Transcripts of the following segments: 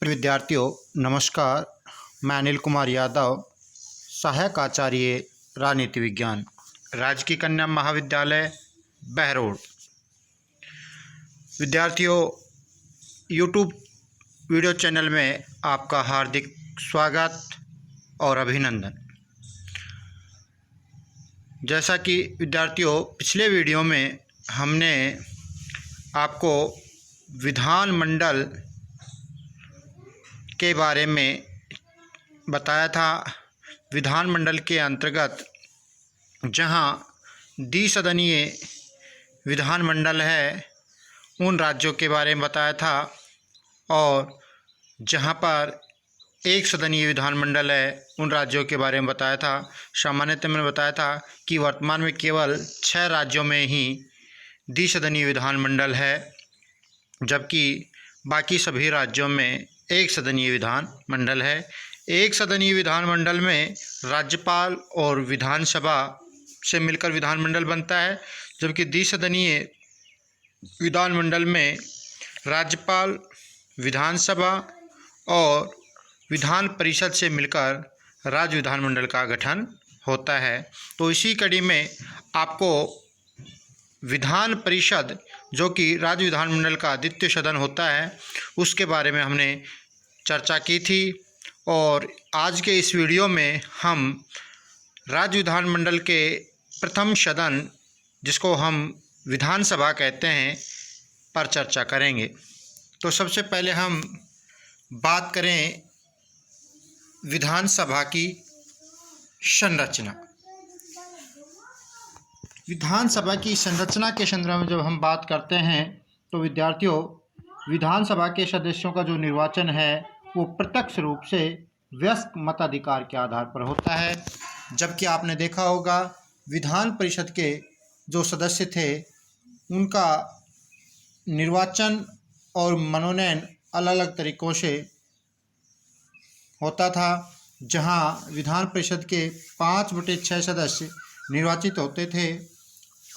विद्यार्थियों नमस्कार। मैं अनिल कुमार यादव, सहायक आचार्य राजनीति विज्ञान, राजकीय कन्या महाविद्यालय बहरोड। विद्यार्थियों, यूट्यूब वीडियो चैनल में आपका हार्दिक स्वागत और अभिनंदन। जैसा कि विद्यार्थियों पिछले वीडियो में हमने आपको विधानमंडल के बारे में बताया था। विधानमंडल के अंतर्गत जहां द्विसदनीय विधानमंडल है उन राज्यों के बारे में बताया था, और जहां पर एक सदनीय विधानमंडल है उन राज्यों के बारे में बताया था। सामान्यतः मैंने बताया था कि वर्तमान में केवल 6 राज्यों में ही द्विसदनीय विधानमंडल है, जबकि बाकी सभी राज्यों में एक सदनीय विधानमंडल है। एक सदनीय विधानमंडल में राज्यपाल और विधानसभा से मिलकर विधानमंडल बनता है, जबकि द्विसदनीय विधानमंडल में राज्यपाल, विधानसभा और विधान परिषद से मिलकर राज्य विधानमंडल का गठन होता है। तो इसी कड़ी में आपको विधान परिषद, जो कि राज्य विधानमंडल का द्वितीय सदन होता है, उसके बारे में हमने चर्चा की थी। और आज के इस वीडियो में हम राज्य विधानमंडल के प्रथम सदन, जिसको हम विधानसभा कहते हैं, पर चर्चा करेंगे। तो सबसे पहले हम बात करें विधानसभा की संरचना। विधानसभा की संरचना के संदर्भ में जब हम बात करते हैं तो विद्यार्थियों, विधानसभा के सदस्यों का जो निर्वाचन है वो प्रत्यक्ष रूप से वयस्क मताधिकार के आधार पर होता है, जबकि आपने देखा होगा विधान परिषद के जो सदस्य थे उनका निर्वाचन और मनोनयन अलग अलग तरीक़ों से होता था। जहां विधान परिषद के 5/6 सदस्य निर्वाचित होते थे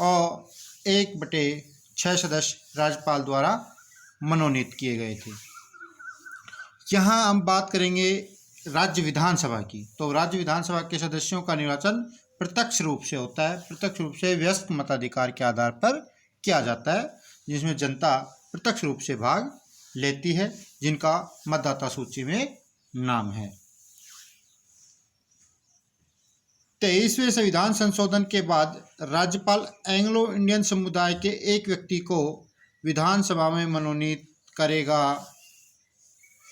और 1/6 सदस्य राज्यपाल द्वारा मनोनीत किए गए थे। यहाँ हम बात करेंगे राज्य विधानसभा की। तो राज्य विधानसभा के सदस्यों का निर्वाचन प्रत्यक्ष रूप से होता है, प्रत्यक्ष रूप से वयस्क मताधिकार के आधार पर किया जाता है, जिसमें जनता प्रत्यक्ष रूप से भाग लेती है, जिनका मतदाता सूची में नाम है। 23वें संविधान संशोधन के बाद राज्यपाल एंग्लो इंडियन समुदाय के एक व्यक्ति को विधानसभा में मनोनीत करेगा,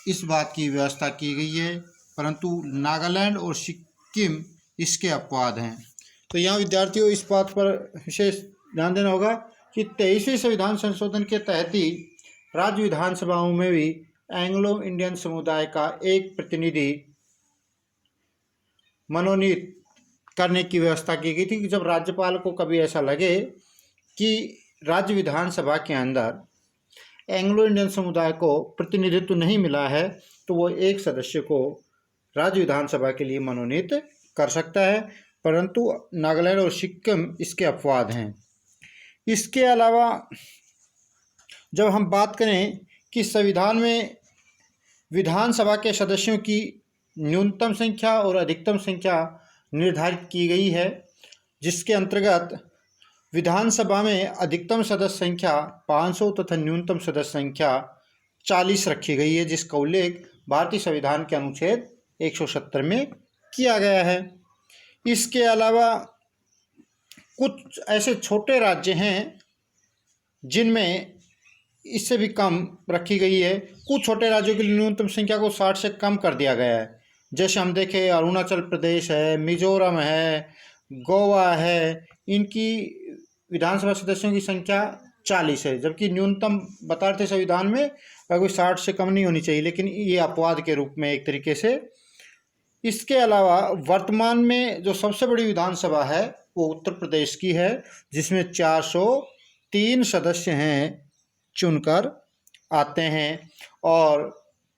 इस बात की व्यवस्था की गई है, परंतु नागालैंड और सिक्किम इसके अपवाद हैं। तो यहाँ विद्यार्थियों इस बात पर विशेष ध्यान देना होगा कि 23वें संविधान संशोधन के तहत ही राज्य विधानसभाओं में भी एंग्लो इंडियन समुदाय का एक प्रतिनिधि मनोनीत करने की व्यवस्था की गई थी कि जब राज्यपाल को कभी ऐसा लगे कि राज्य विधानसभा के अंदर एंग्लो इंडियन समुदाय को प्रतिनिधित्व नहीं मिला है, तो वो एक सदस्य को राज्य विधानसभा के लिए मनोनीत कर सकता है, परंतु नागालैंड और सिक्किम इसके अपवाद हैं। इसके अलावा जब हम बात करें कि संविधान में विधानसभा के सदस्यों की न्यूनतम संख्या और अधिकतम संख्या निर्धारित की गई है, जिसके अंतर्गत विधानसभा में अधिकतम सदस्य संख्या 500 तथा न्यूनतम सदस्य संख्या 40 रखी गई है, जिसका उल्लेख भारतीय संविधान के अनुच्छेद 170 में किया गया है। इसके अलावा कुछ ऐसे छोटे राज्य हैं जिनमें इससे भी कम रखी गई है। कुछ छोटे राज्यों के लिए न्यूनतम संख्या को 60 से कम कर दिया गया है। जैसे हम देखें अरुणाचल प्रदेश है, मिजोरम है, गोवा है, इनकी विधानसभा सदस्यों की संख्या 40 है, जबकि न्यूनतम बता रहे थे संविधान में कोई 60 से कम नहीं होनी चाहिए, लेकिन ये अपवाद के रूप में एक तरीके से। इसके अलावा वर्तमान में जो सबसे बड़ी विधानसभा है वो उत्तर प्रदेश की है, जिसमें 403 सदस्य हैं चुनकर आते हैं। और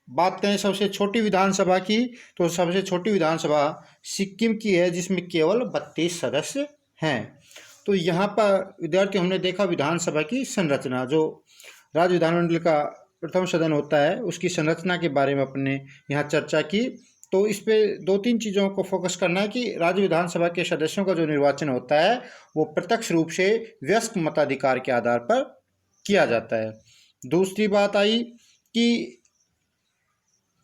बात करें सबसे छोटी विधानसभा की, तो सबसे छोटी विधानसभा सिक्किम की है, जिसमें केवल 32 सदस्य हैं। तो यहाँ पर विद्यार्थी हमने देखा विधानसभा की संरचना, जो राज्य विधानमंडल का प्रथम सदन होता है उसकी संरचना के बारे में अपने यहाँ चर्चा की। तो इस पे दो तीन चीज़ों को फोकस करना है कि राज्य विधानसभा के सदस्यों का जो निर्वाचन होता है वो प्रत्यक्ष रूप से वयस्क मताधिकार के आधार पर किया जाता है। दूसरी बात आई कि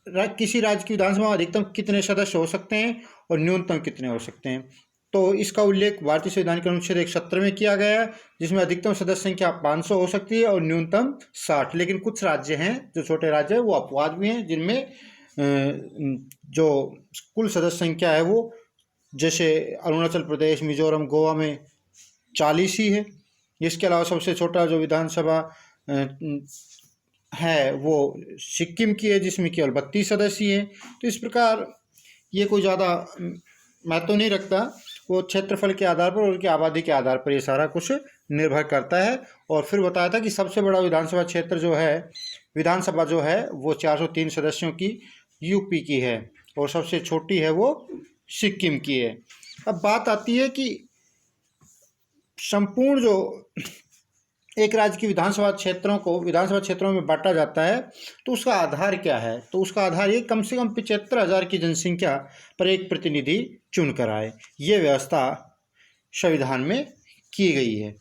किसी राज्य की विधानसभा में अधिकतम कितने सदस्य हो सकते हैं और न्यूनतम कितने हो सकते हैं। तो इसका उल्लेख भारतीय संविधान के अनुच्छेद 170 में किया गया है, जिसमें अधिकतम सदस्य संख्या 500 हो सकती है और न्यूनतम 60। लेकिन कुछ राज्य हैं जो छोटे राज्य हैं वो अपवाद भी हैं, जिनमें जो कुल सदस्य संख्या है वो, जैसे अरुणाचल प्रदेश, मिजोरम, गोवा में 40 ही है। इसके अलावा सबसे छोटा जो विधानसभा है वो सिक्किम की है, जिसमें केवल 32 सदस्य हैं। तो इस प्रकार ये कोई ज़्यादा महत्व नहीं रखता, वो क्षेत्रफल के आधार पर और उनकी आबादी के आधार पर ये सारा कुछ निर्भर करता है। और फिर बताया था कि सबसे बड़ा विधानसभा क्षेत्र जो है, विधानसभा जो है वो 403 सदस्यों की यूपी की है और सबसे छोटी है वो सिक्किम की है। अब बात आती है कि संपूर्ण जो एक राज्य की विधानसभा क्षेत्रों को विधानसभा क्षेत्रों में बांटा जाता है तो उसका आधार क्या है। तो उसका आधार ये कम से कम 75,000 की जनसंख्या पर एक प्रतिनिधि चुनकर आए, ये व्यवस्था संविधान में की गई है।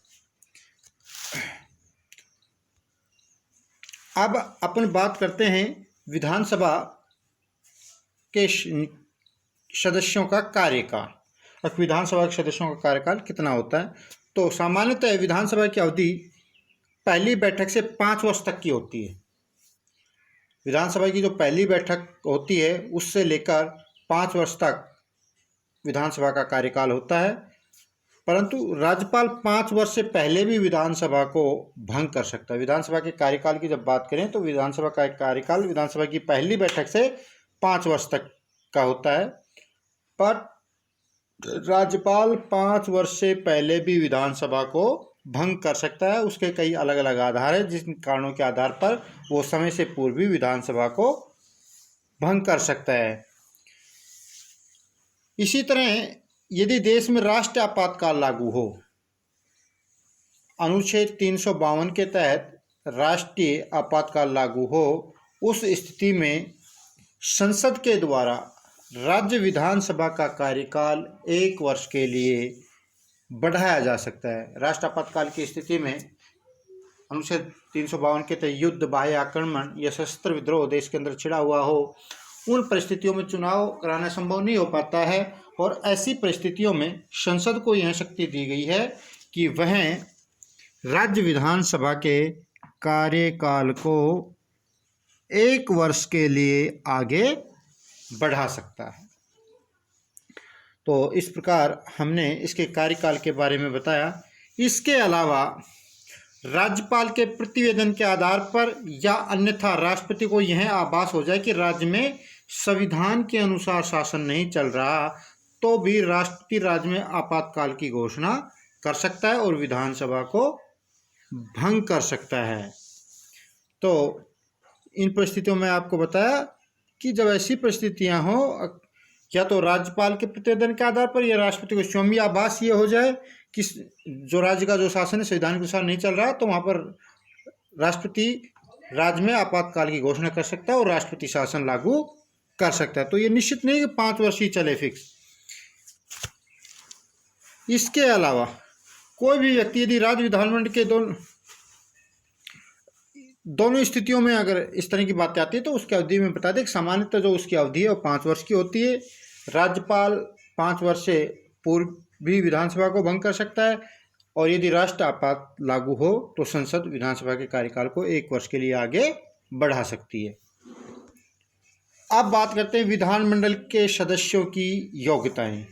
अब अपन बात करते हैं विधानसभा के सदस्यों का कार्यकाल। अब विधानसभा के सदस्यों का कार्यकाल कितना होता है। तो सामान्यतः विधानसभा की अवधि पहली बैठक से 5 वर्ष तक की होती है। विधानसभा की जो पहली बैठक होती है उससे लेकर 5 वर्ष तक विधानसभा का कार्यकाल होता है, परंतु राज्यपाल 5 वर्ष से पहले भी विधानसभा को भंग कर सकता है। विधानसभा के कार्यकाल की जब बात करें तो विधानसभा का कार्यकाल विधानसभा की पहली बैठक से 5 वर्ष तक का होता है, पर राज्यपाल 5 वर्ष से पहले भी विधानसभा को भंग कर सकता है। उसके कई अलग अलग आधार हैं, जिन कारणों के आधार पर वो समय से पूर्व भी विधानसभा को भंग कर सकता है। इसी तरह यदि देश में राष्ट्रीय आपातकाल लागू हो, अनुच्छेद 352 के तहत राष्ट्रीय आपातकाल लागू हो, उस स्थिति में संसद के द्वारा राज्य विधानसभा का कार्यकाल 1 वर्ष के लिए बढ़ाया जा सकता है। राष्ट्रीय आपातकाल की स्थिति में अनुच्छेद 352 के तहत युद्ध, बाह्य आक्रमण या सशस्त्र विद्रोह देश के अंदर छिड़ा हुआ हो, उन परिस्थितियों में चुनाव कराना संभव नहीं हो पाता है और ऐसी परिस्थितियों में संसद को यह शक्ति दी गई है कि वह राज्य विधानसभा के कार्यकाल को 1 वर्ष के लिए आगे बढ़ा सकता है। तो इस प्रकार हमने इसके कार्यकाल के बारे में बताया। इसके अलावा राज्यपाल के प्रतिवेदन के आधार पर या अन्यथा राष्ट्रपति को यह आभास हो जाए कि राज्य में संविधान के अनुसार शासन नहीं चल रहा, तो भी राष्ट्रपति राज्य में आपातकाल की घोषणा कर सकता है और विधानसभा को भंग कर सकता है। तो इन परिस्थितियों में आपको बताया कि जब ऐसी परिस्थितियां हो, या तो राज्यपाल के प्रतिवेदन के आधार पर या राष्ट्रपति को स्वयं आभास ये हो जाए कि जो राज्य का जो शासन है संविधान के अनुसार नहीं चल रहा, तो वहाँ पर राष्ट्रपति राज्य में आपातकाल की घोषणा कर सकता है और राष्ट्रपति शासन लागू कर सकता है। तो ये निश्चित नहीं कि 5 वर्ष ही चले फिक्स। इसके अलावा कोई भी व्यक्ति यदि राज्य विधानमंडल के दोनों स्थितियों में अगर इस तरह की बातें आती है तो उसकी अवधि में बता दें कि सामान्यतः जो उसकी अवधि है वो 5 वर्ष की होती है। राज्यपाल 5 वर्ष से पूर्व भी विधानसभा को भंग कर सकता है और यदि राष्ट्र आपात लागू हो तो संसद विधानसभा के कार्यकाल को 1 वर्ष के लिए आगे बढ़ा सकती है। अब बात करते हैं विधानमंडल के सदस्यों की योग्यताएं।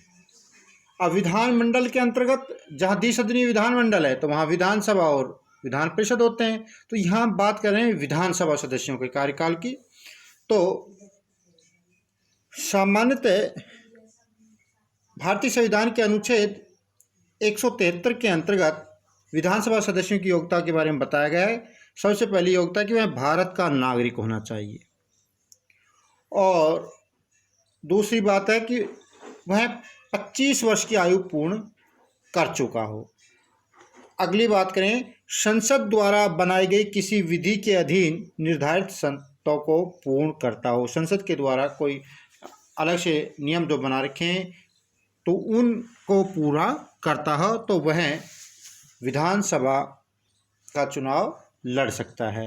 अब विधानमंडल के अंतर्गत जहाँ द्विसदनीय विधानमंडल है तो वहाँ विधानसभा और विधान परिषद होते हैं। तो यहाँ बात कर रहे हैं विधानसभा सदस्यों के कार्यकाल की। तो सामान्यतः भारतीय संविधान के अनुच्छेद 173 के अंतर्गत विधानसभा सदस्यों की योग्यता के बारे में बताया गया है। सबसे पहली योग्यता कि वह भारत का नागरिक होना चाहिए और दूसरी बात है कि वह 25 वर्ष की आयु पूर्ण कर चुका हो। अगली बात करें, संसद द्वारा बनाई गई किसी विधि के अधीन निर्धारित शर्तों को पूर्ण करता हो। संसद के द्वारा कोई अलग से नियम जो बना रखे हैं तो उनको पूरा करता हो तो वह विधानसभा का चुनाव लड़ सकता है।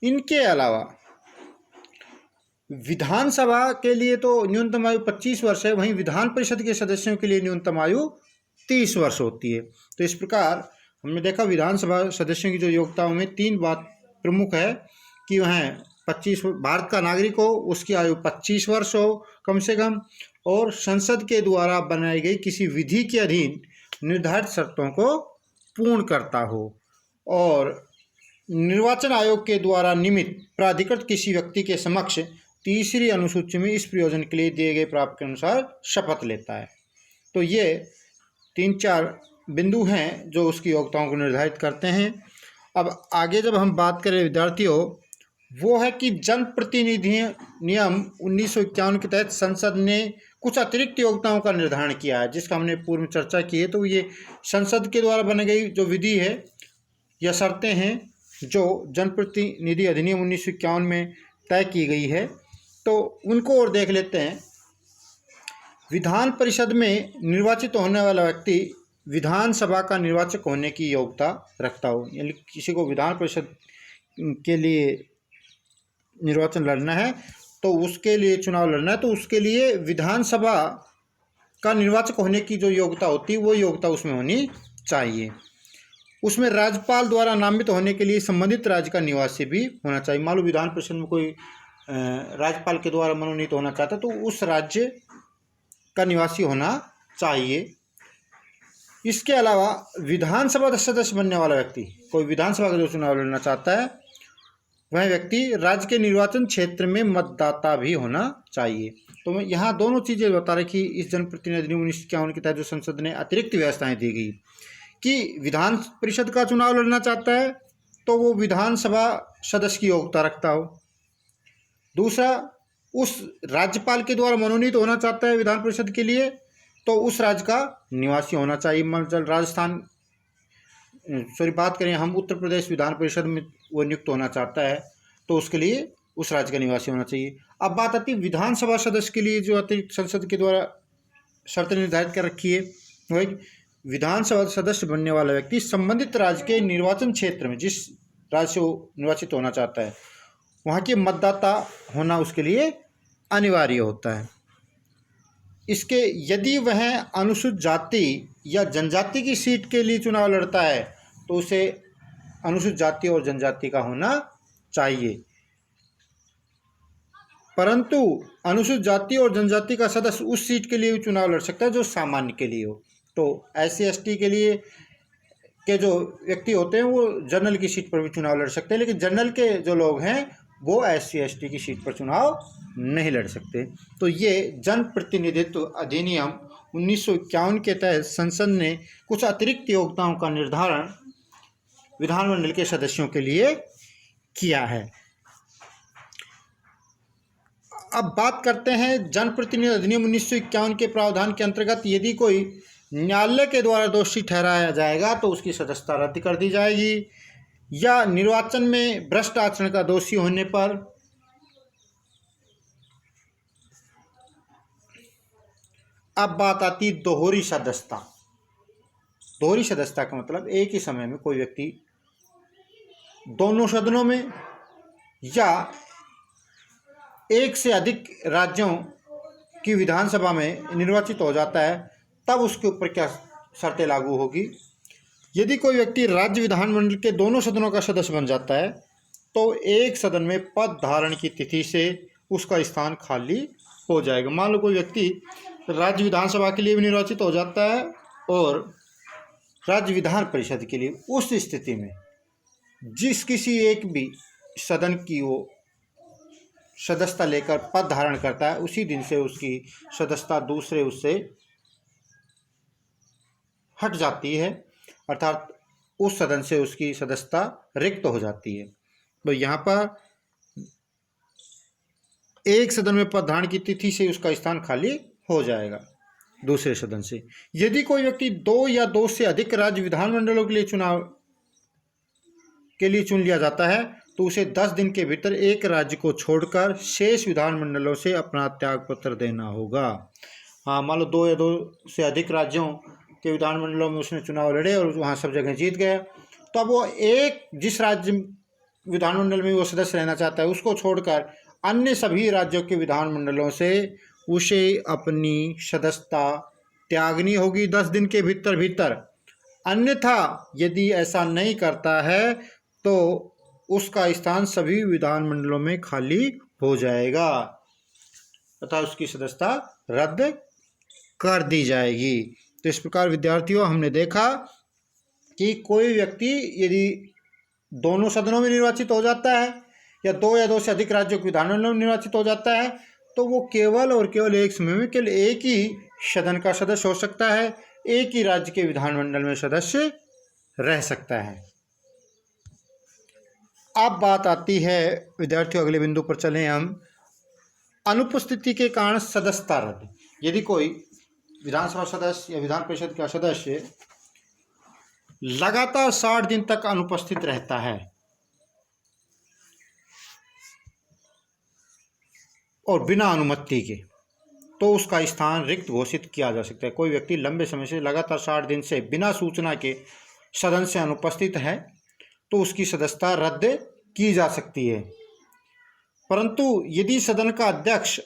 इनके अलावा विधानसभा के लिए तो न्यूनतम आयु 25 वर्ष है, वहीं विधान परिषद के सदस्यों के लिए न्यूनतम आयु 30 वर्ष होती है। तो इस प्रकार हमने देखा विधानसभा सदस्यों की जो योग्यताओं में 3 बात प्रमुख है कि वह 25 भारत का नागरिक हो, उसकी आयु 25 वर्ष हो कम से कम, और संसद के द्वारा बनाई गई किसी विधि के अधीन निर्धारित शर्तों को पूर्ण करता हो, और निर्वाचन आयोग के द्वारा नियमित प्राधिकृत किसी व्यक्ति के समक्ष तीसरी अनुसूची में इस प्रयोजन के लिए दिए गए प्राप्त के अनुसार शपथ लेता है। तो ये 3-4 बिंदु हैं जो उसकी योग्यताओं को निर्धारित करते हैं। अब आगे जब हम बात करें विद्यार्थियों, वो है कि जनप्रतिनिधि नियम 1951 के तहत संसद ने कुछ अतिरिक्त योग्यताओं का निर्धारण किया है, जिसका हमने पूर्व में चर्चा की है। तो ये संसद के द्वारा बनाई गई जो विधि है या शर्तें हैं जो जनप्रतिनिधि अधिनियम 1951 में तय की गई है, तो उनको और देख लेते हैं। विधान परिषद में निर्वाचित होने वाला व्यक्ति विधानसभा का निर्वाचक होने की योग्यता रखता हो, यानी किसी को विधान परिषद के लिए निर्वाचन लड़ना है तो उसके लिए चुनाव लड़ना है तो उसके लिए विधानसभा का निर्वाचक होने की जो योग्यता होती है वो योग्यता उसमें होनी चाहिए। उसमें राज्यपाल द्वारा नामित होने के लिए संबंधित राज्य का निवासी भी होना चाहिए। मान लो विधान परिषद में कोई राज्यपाल के द्वारा मनोनीत होना चाहता है तो उस राज्य का निवासी होना चाहिए। इसके अलावा विधानसभा सदस्य बनने वाला व्यक्ति, कोई विधानसभा का जो चुनाव लड़ना चाहता है, वह व्यक्ति राज्य के निर्वाचन क्षेत्र में मतदाता भी होना चाहिए। तो मैं यहाँ दोनों चीज़ें बता रही कि इस जनप्रतिनिधि अधिनियम 1951 के तहत जो संसद ने अतिरिक्त व्यवस्थाएं दी गई कि विधान परिषद का चुनाव लड़ना चाहता है तो वो विधानसभा सदस्य की योग्यता रखता हो। दूसरा, उस राज्यपाल के द्वारा मनोनीत होना चाहता है विधान परिषद के लिए तो उस राज्य का निवासी होना चाहिए। मतलब राजस्थान, सॉरी बात करें हम उत्तर प्रदेश विधान परिषद में वो नियुक्त होना चाहता है तो उसके लिए उस राज्य का निवासी होना चाहिए। अब बात आती है विधानसभा सदस्य के लिए जो अतिरिक्त संसद के द्वारा शर्तें निर्धारित कर रखी है, वही विधानसभा सदस्य बनने वाला व्यक्ति संबंधित राज्य के निर्वाचन क्षेत्र में, जिस राज्य से वो निर्वाचित होना चाहता है, वहाँ के मतदाता होना उसके लिए अनिवार्य होता है। इसके यदि वह अनुसूचित जाति या जनजाति की सीट के लिए चुनाव लड़ता है तो उसे अनुसूचित जाति और जनजाति का होना चाहिए, परंतु अनुसूचित जाति और जनजाति का सदस्य उस सीट के लिए भी चुनाव लड़ सकता है जो सामान्य के लिए हो। तो SC/ST के लिए के जो व्यक्ति होते हैं वो जनरल की सीट पर भी चुनाव लड़ सकते हैं, लेकिन जनरल के जो लोग हैं वो SC/ST की सीट पर चुनाव नहीं लड़ सकते। तो ये जनप्रतिनिधित्व अधिनियम 1951 के तहत संसद ने कुछ अतिरिक्त योग्यताओं का निर्धारण विधानमंडल के सदस्यों के लिए किया है। अब बात करते हैं जनप्रतिनिधि अधिनियम 1951 के प्रावधान के अंतर्गत यदि कोई न्यायालय के द्वारा दोषी ठहराया जाएगा तो उसकी सदस्यता रद्द कर दी जाएगी, या निर्वाचन में भ्रष्ट आचरण का दोषी होने पर अब बात आती दोहरी सदस्यता। दोहरी सदस्यता का मतलब एक ही समय में कोई व्यक्ति दोनों सदनों में या एक से अधिक राज्यों की विधानसभा में निर्वाचित हो जाता है, तब उसके ऊपर क्या शर्तें लागू होगी। यदि कोई व्यक्ति राज्य विधानमंडल के दोनों सदनों का सदस्य बन जाता है तो एक सदन में पद धारण की तिथि से उसका स्थान खाली हो जाएगा। मान लो कोई व्यक्ति राज्य विधानसभा के लिए भी निर्वाचित हो जाता है और राज्य विधान परिषद के लिए, उस स्थिति में जिस किसी एक भी सदन की वो सदस्यता लेकर पद धारण करता है उसी दिन से उसकी सदस्यता दूसरे उससे हट जाती है, अर्थात उस सदन से उसकी सदस्यता रिक्त हो जाती है। तो यहाँ पर एक सदन में पद धारण की तिथि से उसका स्थान खाली हो जाएगा। दूसरे सदन से। यदि कोई व्यक्ति 2 या 2 से अधिक राज्य विधानमंडलों के लिए चुन लिया जाता है तो उसे 10 दिन के भीतर एक राज्य को छोड़कर शेष विधानमंडलों से अपना त्यागपत्र देना होगा। हाँ, मान लो 2 या 2 से अधिक राज्यों के विधानमंडलों में उसने चुनाव लड़े और वहाँ सब जगह जीत गया, तो अब वो एक जिस राज्य विधानमंडल में वो सदस्य रहना चाहता है उसको छोड़कर अन्य सभी राज्यों के विधानमंडलों से उसे अपनी सदस्यता त्यागनी होगी 10 दिन के भीतर। अन्यथा यदि ऐसा नहीं करता है तो उसका स्थान सभी विधानमंडलों में खाली हो जाएगा तथा उसकी सदस्यता रद्द कर दी जाएगी। तो इस प्रकार विद्यार्थियों, हमने देखा कि कोई व्यक्ति यदि दोनों सदनों में निर्वाचित हो जाता है या 2 या 2 से अधिक राज्यों के विधानमंडलों में निर्वाचित हो जाता है तो वो केवल और केवल एक समय में केवल एक ही सदन का सदस्य हो सकता है, एक ही राज्य के विधानमंडल में सदस्य रह सकता है। अब बात आती है विद्यार्थियों, अगले बिंदु पर चलें हम, अनुपस्थिति के कारण सदस्यता रद्द। यदि कोई विधानसभा सदस्य या विधान परिषद का सदस्य लगातार 60 दिन तक अनुपस्थित रहता है और बिना अनुमति के, तो उसका स्थान रिक्त घोषित किया जा सकता है। कोई व्यक्ति लंबे समय से लगातार 60 दिन से बिना सूचना के सदन से अनुपस्थित है तो उसकी सदस्यता रद्द की जा सकती है। परंतु यदि सदन का अध्यक्ष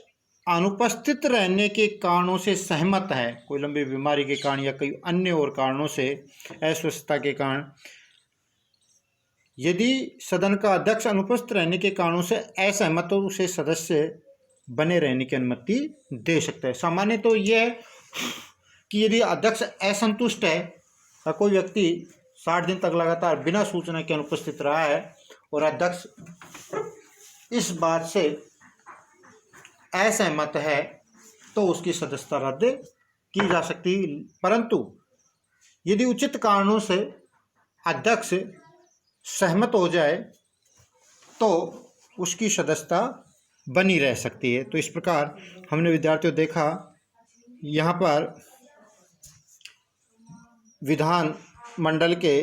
अनुपस्थित रहने के कारणों से सहमत है, कोई लंबी बीमारी के कारण या कई अन्य और कारणों से, अस्वस्थता के कारण, यदि सदन का अध्यक्ष अनुपस्थित रहने के कारणों से असहमत हो उसे सदस्य बने रहने की अनुमति दे सकता है। सामान्य तो यह है कि यदि अध्यक्ष असंतुष्ट है या कोई व्यक्ति 60 दिन तक लगातार बिना सूचना के अनुपस्थित रहा है और अध्यक्ष इस बात से असहमत है तो उसकी सदस्यता रद्द की जा सकती है। परंतु यदि उचित कारणों से अध्यक्ष सहमत हो जाए तो उसकी सदस्यता बनी रह सकती है। तो इस प्रकार हमने विद्यार्थियों देखा यहाँ पर विधान मंडल के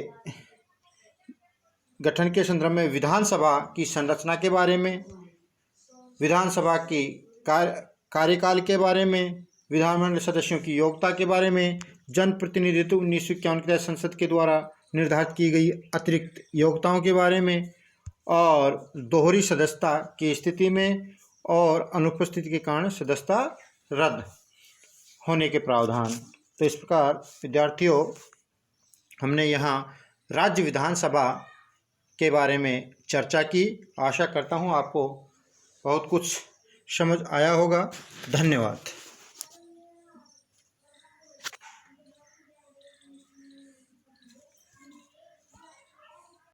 गठन के संदर्भ में विधानसभा की संरचना के बारे में, विधानसभा की कार्यकाल के बारे में, विधानमंडल सदस्यों की योग्यता के बारे में, जन प्रतिनिधित्व 1951 के तहत संसद के द्वारा निर्धारित की गई अतिरिक्त योग्यताओं के बारे में और दोहरी सदस्यता की स्थिति में और अनुपस्थिति के कारण सदस्यता रद्द होने के प्रावधान। तो इस प्रकार विद्यार्थियों, हमने यहाँ राज्य विधानसभा के बारे में चर्चा की। आशा करता हूँ आपको बहुत कुछ समझ आया होगा। धन्यवाद।